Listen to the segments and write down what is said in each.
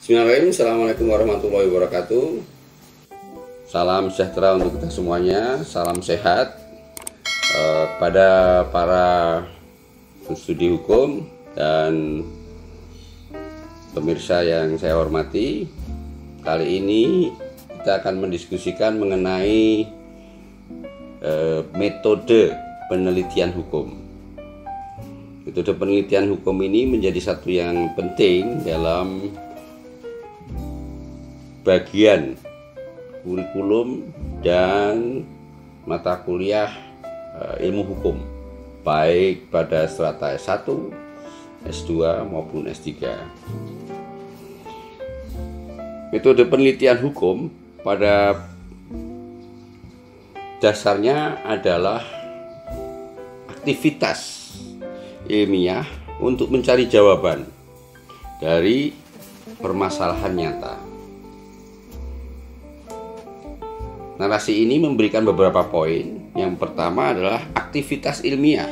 Bismillahirrahmanirrahim. Assalamualaikum warahmatullahi wabarakatuh. Salam sejahtera untuk kita semuanya. Salam sehat pada para studi hukum dan pemirsa yang saya hormati. Kali ini kita akan mendiskusikan mengenai metode penelitian hukum. Metode penelitian hukum ini menjadi satu yang penting dalam bagian kurikulum dan mata kuliah ilmu hukum, baik pada strata S1, S2 maupun S3. Metode penelitian hukum pada dasarnya adalah aktivitas ilmiah untuk mencari jawaban dari permasalahan nyata. Narasi ini memberikan beberapa poin. Yang pertama adalah aktivitas ilmiah.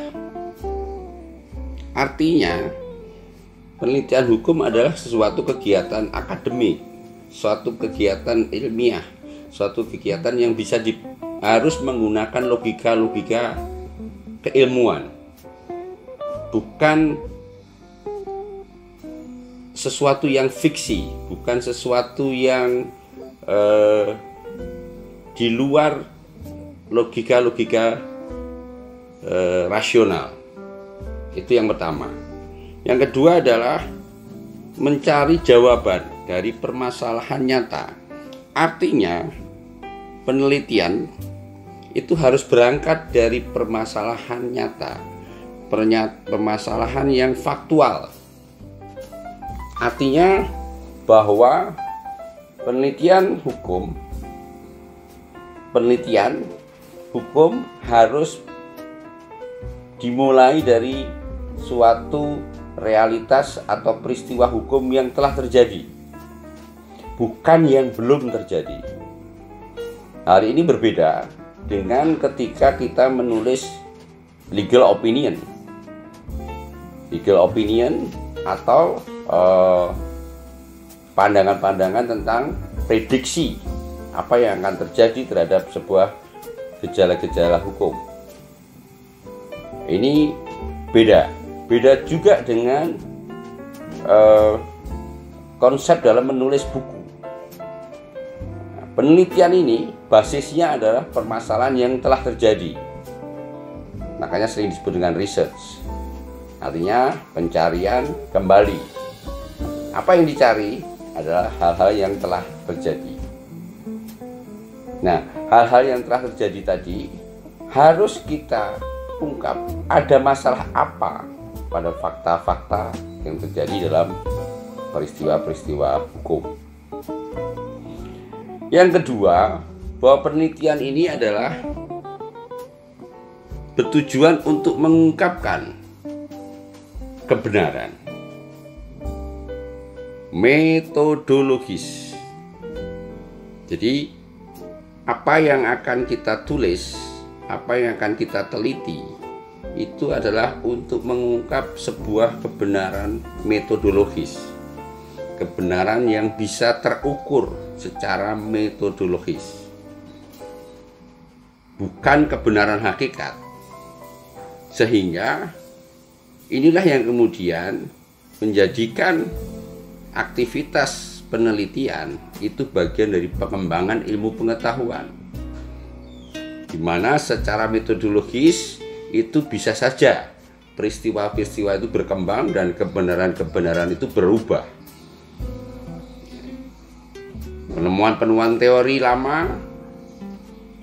Artinya, penelitian hukum adalah sesuatu kegiatan akademik, suatu kegiatan ilmiah, suatu kegiatan yang harus menggunakan logika-logika keilmuan. Bukan sesuatu yang fiksi, bukan sesuatu yang di luar logika-logika rasional. Itu yang pertama. Yang kedua adalah mencari jawaban dari permasalahan nyata. Artinya penelitian itu harus berangkat dari permasalahan nyata, permasalahan yang faktual. Artinya bahwa penelitian hukum harus dimulai dari suatu realitas atau peristiwa hukum yang telah terjadi, bukan yang belum terjadi. Hal ini berbeda dengan ketika kita menulis legal opinion. Legal opinion atau pandangan-pandangan tentang prediksi apa yang akan terjadi terhadap sebuah gejala-gejala hukum. Ini beda juga dengan konsep dalam menulis buku. Penelitian ini basisnya adalah permasalahan yang telah terjadi, makanya sering disebut dengan research. Artinya pencarian kembali. Apa yang dicari adalah hal-hal yang telah terjadi. Nah, hal-hal yang telah terjadi tadi harus kita ungkap, ada masalah apa pada fakta-fakta yang terjadi dalam peristiwa-peristiwa hukum. Yang kedua, bahwa penelitian ini adalah bertujuan untuk mengungkapkan kebenaran metodologis. Jadi apa yang akan kita tulis, apa yang akan kita teliti, itu adalah untuk mengungkap sebuah kebenaran metodologis, kebenaran yang bisa terukur secara metodologis, bukan kebenaran hakikat. Sehingga inilah yang kemudian menjadikan aktivitas penelitian itu bagian dari pengembangan ilmu pengetahuan, di mana secara metodologis itu bisa saja peristiwa-peristiwa itu berkembang dan kebenaran-kebenaran itu berubah. Penemuan-penemuan teori lama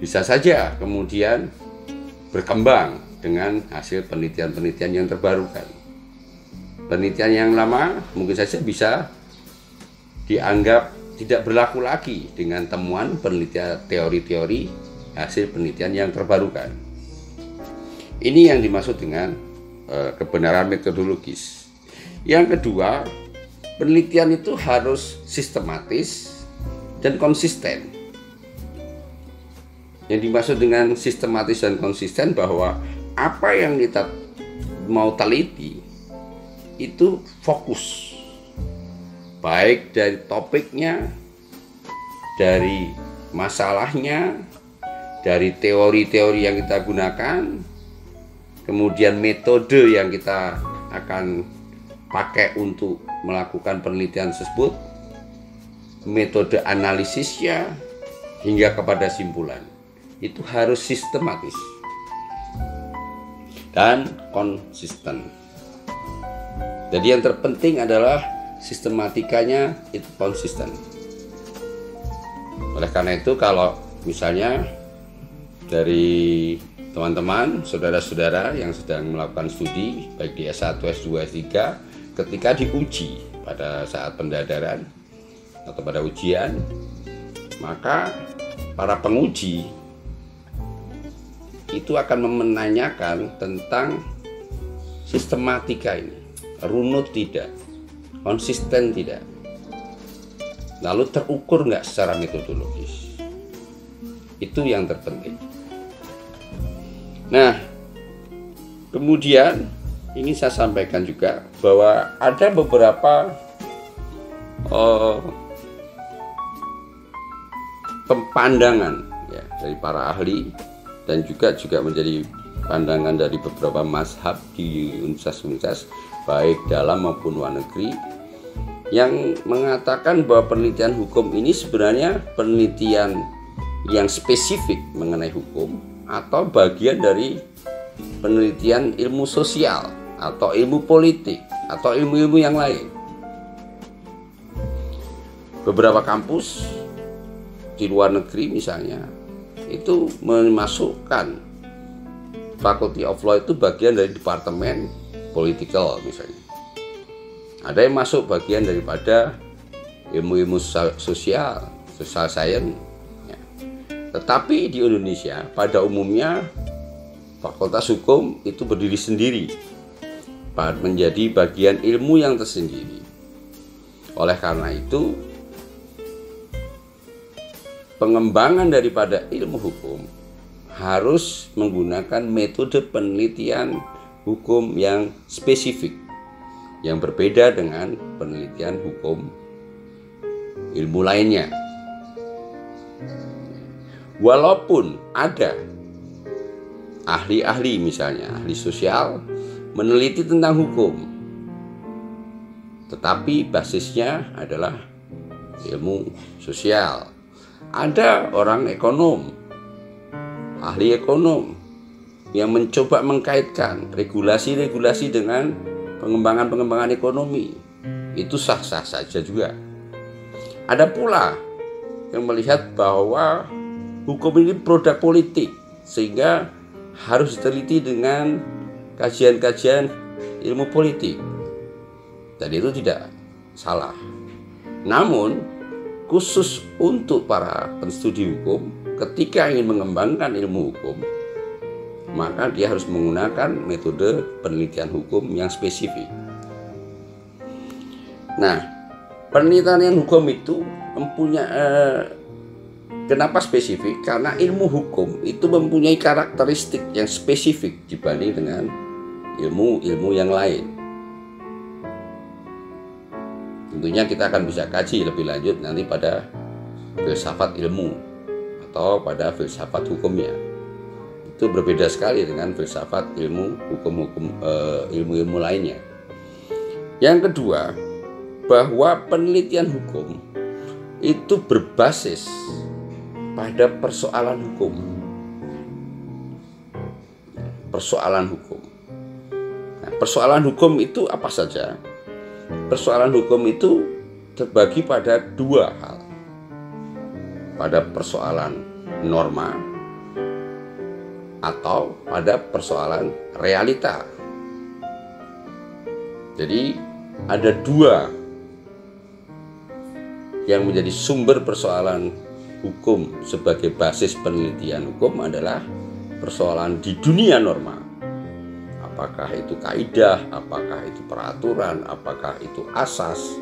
bisa saja kemudian berkembang dengan hasil penelitian-penelitian yang terbarukan. Penelitian yang lama mungkin saja bisa dianggap tidak berlaku lagi dengan temuan penelitian teori-teori hasil penelitian yang terbarukan. Ini yang dimaksud dengan kebenaran metodologis. Yang kedua, penelitian itu harus sistematis dan konsisten. Yang dimaksud dengan sistematis dan konsisten bahwa apa yang kita mau teliti itu fokus, baik dari topiknya, dari masalahnya, dari teori-teori yang kita gunakan, kemudian metode yang kita akan pakai untuk melakukan penelitian tersebut, metode analisisnya, hingga kepada simpulan. Itu harus sistematis dan konsisten. Jadi yang terpenting adalah sistematikanya itu konsisten. Oleh karena itu, kalau misalnya dari teman-teman, saudara-saudara yang sedang melakukan studi baik di S1, S2, S3, ketika diuji pada saat pendadaran atau pada ujian, maka para penguji itu akan menanyakan tentang sistematika ini, runut tidak, konsisten tidak, lalu terukur nggak secara metodologis. Itu yang terpenting. Nah, kemudian ingin saya sampaikan juga bahwa ada beberapa pandangan ya, dari para ahli dan juga menjadi pandangan dari beberapa mazhab di universitas-universitas baik dalam maupun luar negeri yang mengatakan bahwa penelitian hukum ini sebenarnya penelitian yang spesifik mengenai hukum atau bagian dari penelitian ilmu sosial atau ilmu politik atau ilmu-ilmu yang lain. Beberapa kampus di luar negeri misalnya itu memasukkan Faculty of Law itu bagian dari departemen political misalnya. Ada yang masuk bagian daripada ilmu-ilmu social science ya. Tetapi di Indonesia pada umumnya Fakultas Hukum itu berdiri sendiri, menjadi bagian ilmu yang tersendiri. Oleh karena itu, pengembangan daripada ilmu hukum harus menggunakan metode penelitian hukum yang spesifik, yang berbeda dengan penelitian hukum ilmu lainnya. Walaupun ada ahli-ahli misalnya, ahli sosial meneliti tentang hukum, tetapi basisnya adalah ilmu sosial. Ada orang ekonom, ahli ekonom yang mencoba mengkaitkan regulasi-regulasi dengan pengembangan ekonomi. Itu sah-sah saja juga. Ada pula yang melihat bahwa hukum ini produk politik, sehingga harus diteliti dengan kajian-kajian ilmu politik. Dan itu tidak salah. Namun khusus untuk para penstudi hukum, ketika ingin mengembangkan ilmu hukum, maka dia harus menggunakan metode penelitian hukum yang spesifik. Nah, penelitian hukum itu mempunyai kenapa spesifik? Karena ilmu hukum itu mempunyai karakteristik yang spesifik dibanding dengan ilmu-ilmu yang lain. Tentunya kita akan bisa kaji lebih lanjut nanti pada filsafat ilmu atau pada filsafat hukumnya. Itu berbeda sekali dengan filsafat ilmu ilmu-ilmu lainnya. Yang kedua, bahwa penelitian hukum itu berbasis pada persoalan hukum. Persoalan hukum. Nah, persoalan hukum itu apa saja? Persoalan hukum itu terbagi pada dua hal. Pada persoalan norma atau pada persoalan realita. Jadi ada dua yang menjadi sumber persoalan hukum sebagai basis penelitian hukum adalah persoalan di dunia norma. Apakah itu kaidah, apakah itu peraturan, apakah itu asas,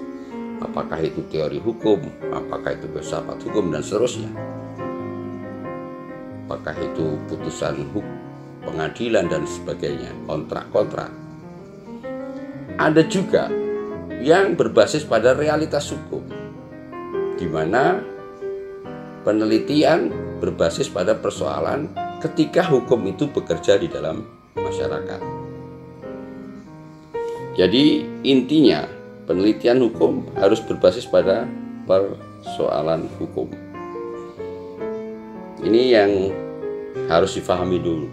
apakah itu teori hukum, apakah itu filsafat hukum, dan seterusnya. Apakah itu putusan pengadilan dan sebagainya, kontrak-kontrak. Ada juga yang berbasis pada realitas hukum, di mana penelitian berbasis pada persoalan ketika hukum itu bekerja di dalam masyarakat. Jadi intinya penelitian hukum harus berbasis pada persoalan hukum. Ini yang harus difahami dulu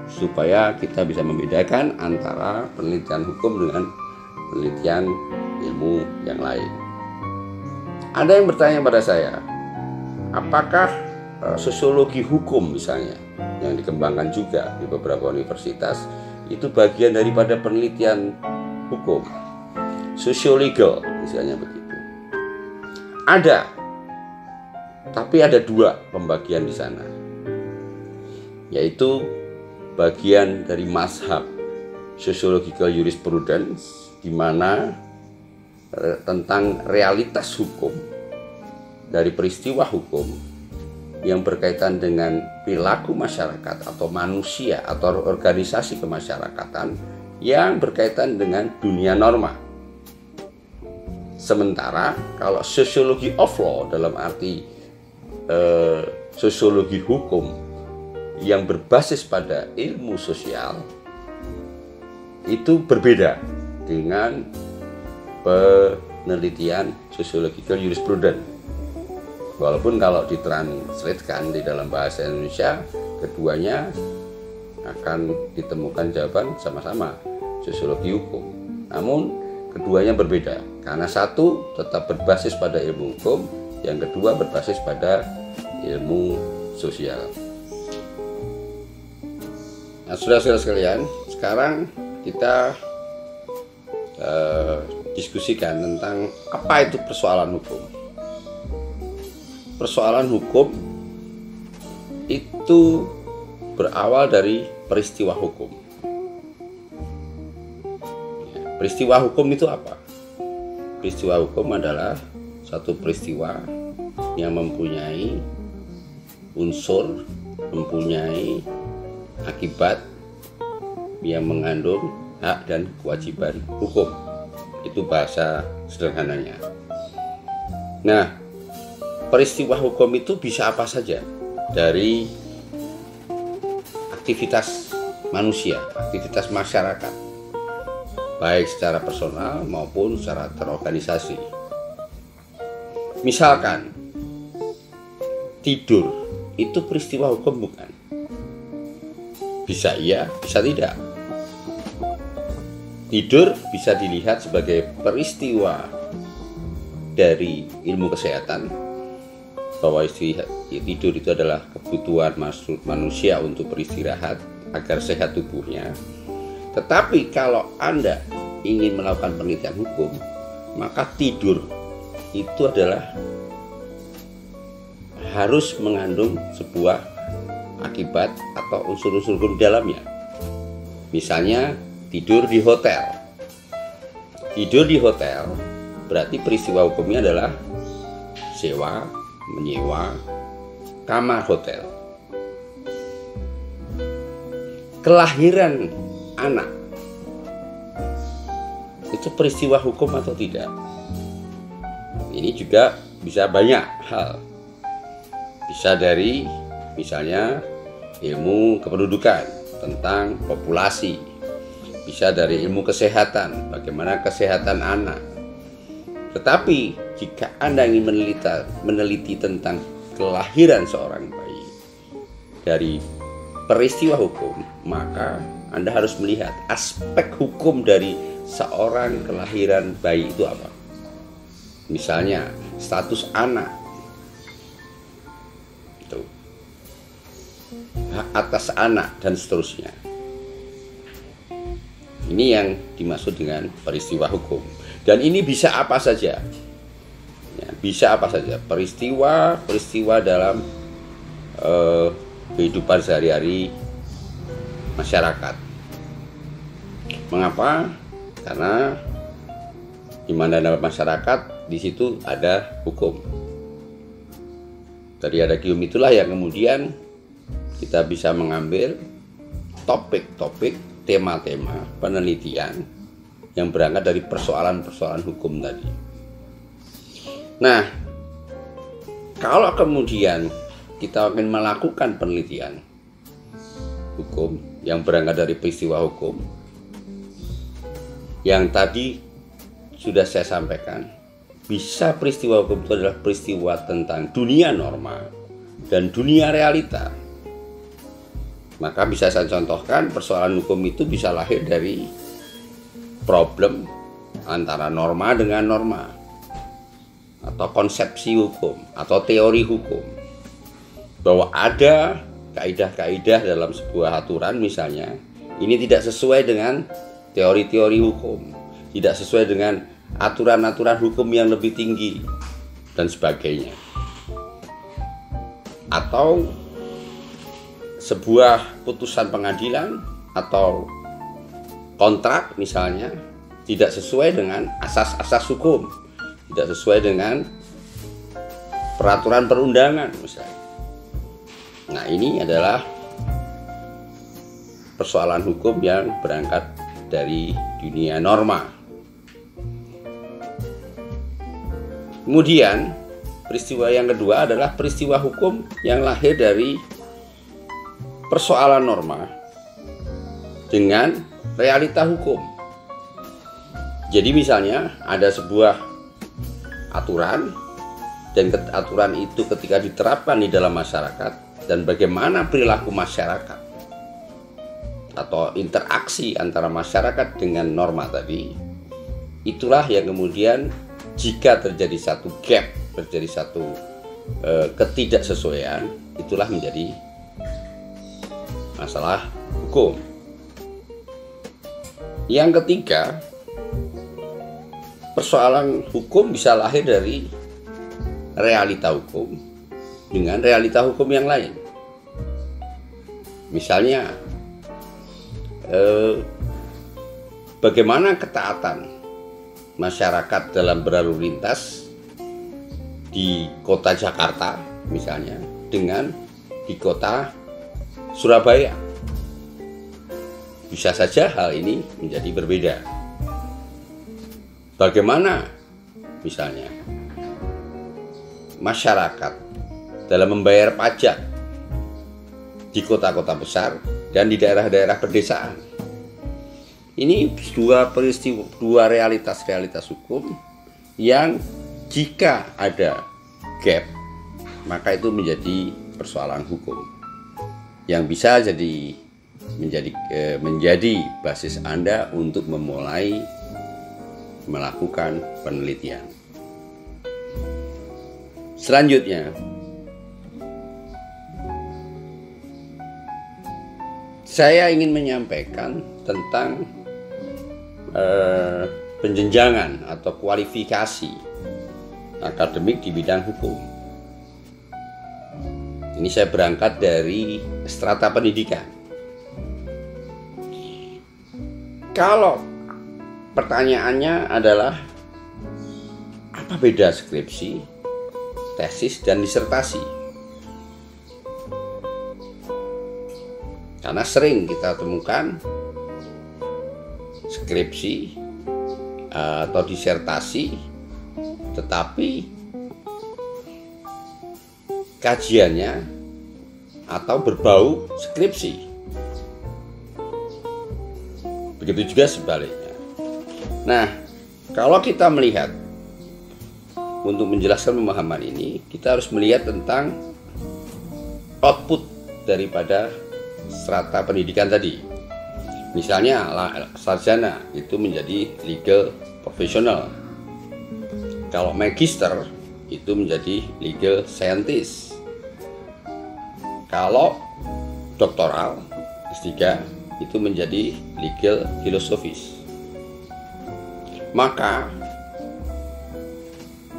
supaya kita bisa membedakan antara penelitian hukum dengan penelitian ilmu yang lain. Ada yang bertanya pada saya, apakah sosiologi hukum misalnya yang dikembangkan juga di beberapa universitas itu bagian daripada penelitian hukum, sociolegal misalnya begitu? Ada, tapi ada dua pembagian di sana, yaitu bagian dari mazhab sociological jurisprudence, di mana tentang realitas hukum dari peristiwa hukum yang berkaitan dengan perilaku masyarakat atau manusia atau organisasi kemasyarakatan yang berkaitan dengan dunia norma. Sementara kalau sosiologi of law dalam arti sosiologi hukum yang berbasis pada ilmu sosial itu berbeda dengan penelitian sociological jurisprudence. Walaupun kalau ditranslatekan di dalam bahasa Indonesia, keduanya akan ditemukan jawaban sama-sama, sosiologi hukum. Namun keduanya berbeda, karena satu tetap berbasis pada ilmu hukum, yang kedua berbasis pada ilmu sosial. Nah, saudara-saudara sekalian, sekarang kita diskusikan tentang apa itu persoalan hukum. Persoalan hukum itu berawal dari peristiwa hukum. Peristiwa hukum itu apa? Peristiwa hukum adalah satu peristiwa yang mempunyai unsur, mempunyai akibat yang mengandung hak dan kewajiban hukum. Itu bahasa sederhananya. Nah, peristiwa hukum itu bisa apa saja dari aktivitas manusia, aktivitas masyarakat, baik secara personal maupun secara terorganisasi. Misalkan tidur itu peristiwa hukum bukan? Bisa iya, bisa tidak. Tidur bisa dilihat sebagai peristiwa dari ilmu kesehatan, bahwa tidur itu adalah kebutuhan manusia untuk beristirahat agar sehat tubuhnya. Tetapi kalau Anda ingin melakukan penelitian hukum, maka tidur itu adalah harus mengandung sebuah akibat atau unsur-unsur hukum di dalamnya. Misalnya tidur di hotel. Tidur di hotel berarti peristiwa hukumnya adalah sewa, menyewa kamar hotel. Kelahiran anak itu peristiwa hukum atau tidak? Ini juga bisa banyak hal. Bisa dari misalnya ilmu kependudukan tentang populasi, bisa dari ilmu kesehatan, bagaimana kesehatan anak. Tetapi jika Anda ingin meneliti tentang kelahiran seorang bayi dari peristiwa hukum, maka Anda harus melihat aspek hukum dari seorang kelahiran bayi itu apa. Misalnya status anak, itu hak atas anak dan seterusnya. Ini yang dimaksud dengan peristiwa hukum. Dan ini bisa apa saja. Ya, bisa apa saja. Peristiwa dalam kehidupan sehari-hari masyarakat. Mengapa? Karena di mana dalam masyarakat, di situ ada hukum. Dari ada hukum itulah yang kemudian kita bisa mengambil topik-topik, tema-tema penelitian yang berangkat dari persoalan-persoalan hukum tadi. Nah, kalau kemudian kita akan melakukan penelitian hukum yang berangkat dari peristiwa hukum yang tadi sudah saya sampaikan, bisa peristiwa hukum itu adalah peristiwa tentang dunia norma dan dunia realita. Maka bisa saya contohkan, persoalan hukum itu bisa lahir dari problem antara norma dengan norma, atau konsepsi hukum, atau teori hukum. Bahwa ada kaidah-kaidah dalam sebuah aturan misalnya, ini tidak sesuai dengan teori-teori hukum, tidak sesuai dengan aturan-aturan hukum yang lebih tinggi, dan sebagainya. Atau sebuah putusan pengadilan atau kontrak misalnya tidak sesuai dengan asas-asas hukum, tidak sesuai dengan peraturan perundangan misalnya. Nah, ini adalah persoalan hukum yang berangkat dari dunia norma. Kemudian peristiwa yang kedua adalah peristiwa hukum yang lahir dari persoalan norma dengan realita hukum. Jadi misalnya ada sebuah aturan, dan aturan itu ketika diterapkan di dalam masyarakat, dan bagaimana perilaku masyarakat atau interaksi antara masyarakat dengan norma tadi, itulah yang kemudian jika terjadi satu gap, terjadi satu ketidaksesuaian, itulah menjadi masalah hukum. Yang ketiga, persoalan hukum bisa lahir dari realita hukum dengan realita hukum yang lain. Misalnya, bagaimana ketaatan masyarakat dalam berlalu lintas di kota Jakarta misalnya dengan di kota Surabaya. Bisa saja hal ini menjadi berbeda. Bagaimana misalnya masyarakat dalam membayar pajak di kota-kota besar dan di daerah-daerah pedesaan. Ini dua realitas hukum yang jika ada gap, maka itu menjadi persoalan hukum yang bisa menjadi basis Anda untuk memulai melakukan penelitian. Selanjutnya, saya ingin menyampaikan tentang penjenjangan atau kualifikasi akademik di bidang hukum. Ini saya berangkat dari strata pendidikan. Kalau pertanyaannya adalah apa beda skripsi, tesis, dan disertasi? Karena sering kita temukan skripsi atau disertasi, tetapi kajiannya atau berbau skripsi. Begitu juga sebaliknya. Nah, kalau kita melihat untuk menjelaskan pemahaman ini, kita harus melihat tentang output daripada strata pendidikan tadi. Misalnya sarjana itu menjadi legal professional. Kalau magister itu menjadi legal scientist. Kalau doktoral S3 itu menjadi legal filosofis. Maka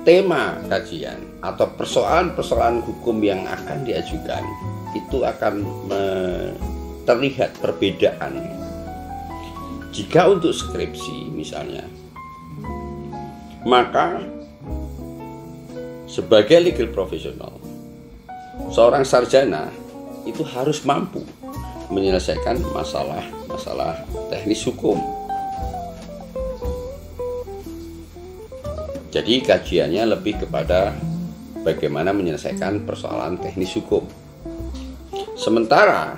tema kajian atau persoalan-persoalan hukum yang akan diajukan itu akan terlihat perbedaan. Jika untuk skripsi misalnya, maka sebagai legal profesional, seorang sarjana itu harus mampu menyelesaikan masalah teknis hukum. Jadi kajiannya lebih kepada bagaimana menyelesaikan persoalan teknis hukum. Sementara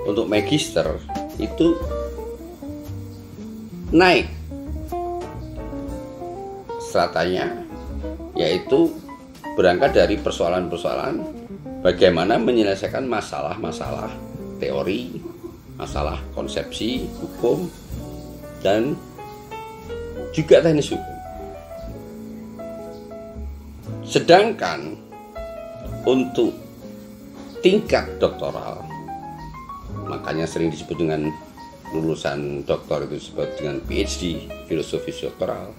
untuk magister itu naik stratanya, yaitu berangkat dari persoalan-persoalan bagaimana menyelesaikan masalah-masalah teori, masalah konsepsi hukum, dan juga teknis hukum. Sedangkan untuk tingkat doktoral, makanya sering disebut dengan lulusan doktor itu disebut dengan PhD, filosofis doktoral,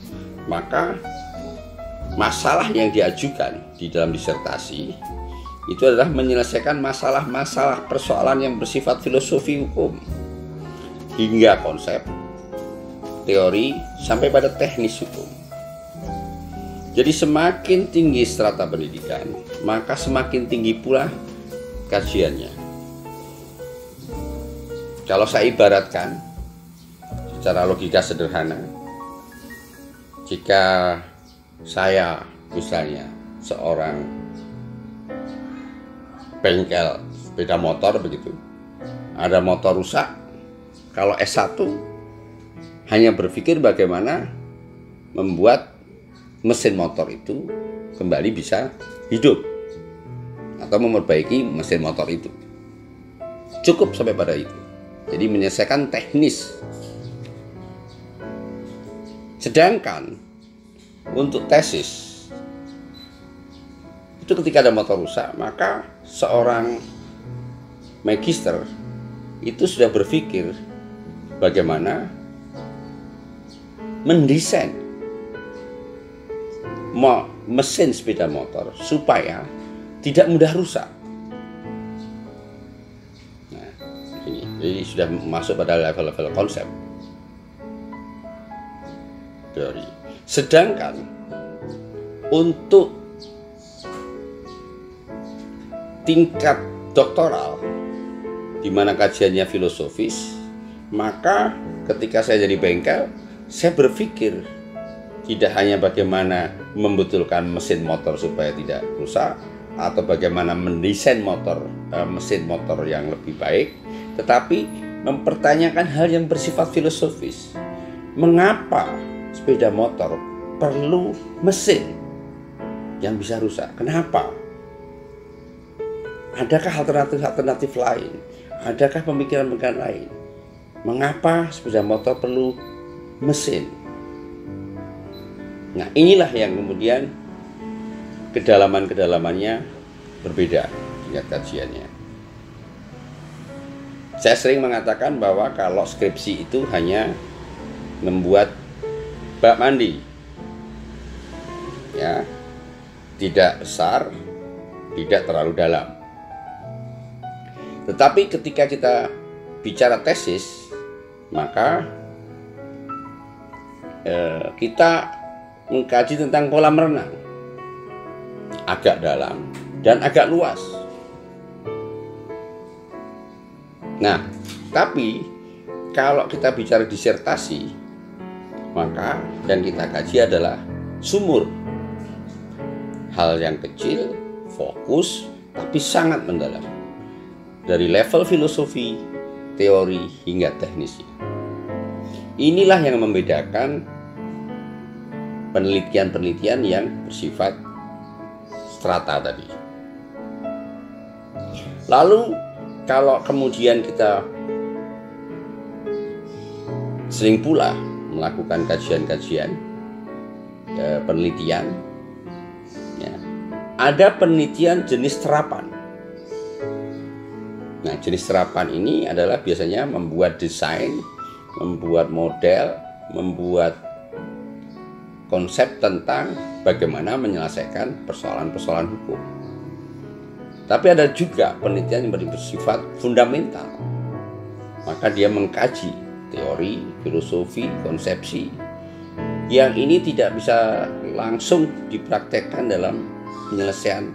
maka masalah yang diajukan di dalam disertasi itu adalah menyelesaikan masalah-masalah persoalan yang bersifat filosofi hukum hingga konsep, teori, sampai pada teknis hukum. Jadi semakin tinggi strata pendidikan, maka semakin tinggi pula kajiannya. Kalau saya ibaratkan secara logika sederhana, jika saya misalnya seorang bengkel sepeda motor begitu, ada motor rusak, kalau S1 hanya berpikir bagaimana membuat mesin motor itu kembali bisa hidup atau memperbaiki mesin motor itu, cukup sampai pada itu. Jadi menyelesaikan teknis. Sedangkan untuk tesis itu ketika ada motor rusak, maka seorang magister itu sudah berpikir bagaimana mendesain mesin sepeda motor supaya tidak mudah rusak. Nah, ini jadi sudah masuk pada level-level konsep teori. Sedangkan untuk tingkat doktoral, di mana kajiannya filosofis, maka ketika saya jadi bengkel, saya berpikir tidak hanya bagaimana membetulkan mesin motor supaya tidak rusak, atau bagaimana mendesain mesin motor yang lebih baik, tetapi mempertanyakan hal yang bersifat filosofis. Mengapa sepeda motor perlu mesin yang bisa rusak? Kenapa? Adakah alternatif lain? Adakah pemikiran-pemikiran lain? Mengapa sepeda motor perlu mesin? Nah, inilah yang kemudian kedalamannya berbeda tingkat kajiannya. Saya sering mengatakan bahwa kalau skripsi itu hanya membuat bak mandi, ya, tidak besar, tidak terlalu dalam. Tetapi ketika kita bicara tesis, maka kita mengkaji tentang kolam renang, agak dalam dan agak luas. Nah, tapi kalau kita bicara disertasi, maka yang kita kaji adalah sumur, hal yang kecil, fokus, tapi sangat mendalam, dari level filosofi, teori, hingga teknisnya. Inilah yang membedakan penelitian-penelitian yang bersifat strata tadi. Lalu kalau kemudian kita sering pula melakukan kajian-kajian penelitian, ya, ada penelitian jenis terapan. Nah, jenis terapan ini adalah biasanya membuat desain, membuat model, membuat konsep tentang bagaimana menyelesaikan persoalan-persoalan hukum. Tapi ada juga penelitian yang bersifat fundamental. Maka dia mengkaji teori, filosofi, konsepsi yang ini tidak bisa langsung dipraktekkan dalam penyelesaian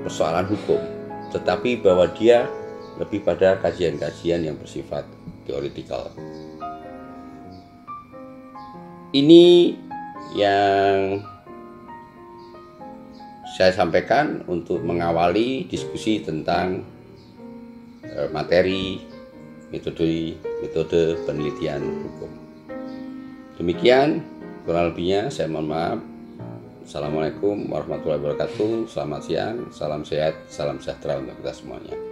persoalan hukum, tetapi bahwa dia lebih pada kajian-kajian yang bersifat teoretikal. Ini yang saya sampaikan untuk mengawali diskusi tentang materi metode penelitian hukum. Demikian kurang lebihnya, saya mohon maaf. Assalamualaikum warahmatullahi wabarakatuh. Selamat siang, salam sehat, salam sejahtera untuk kita semuanya.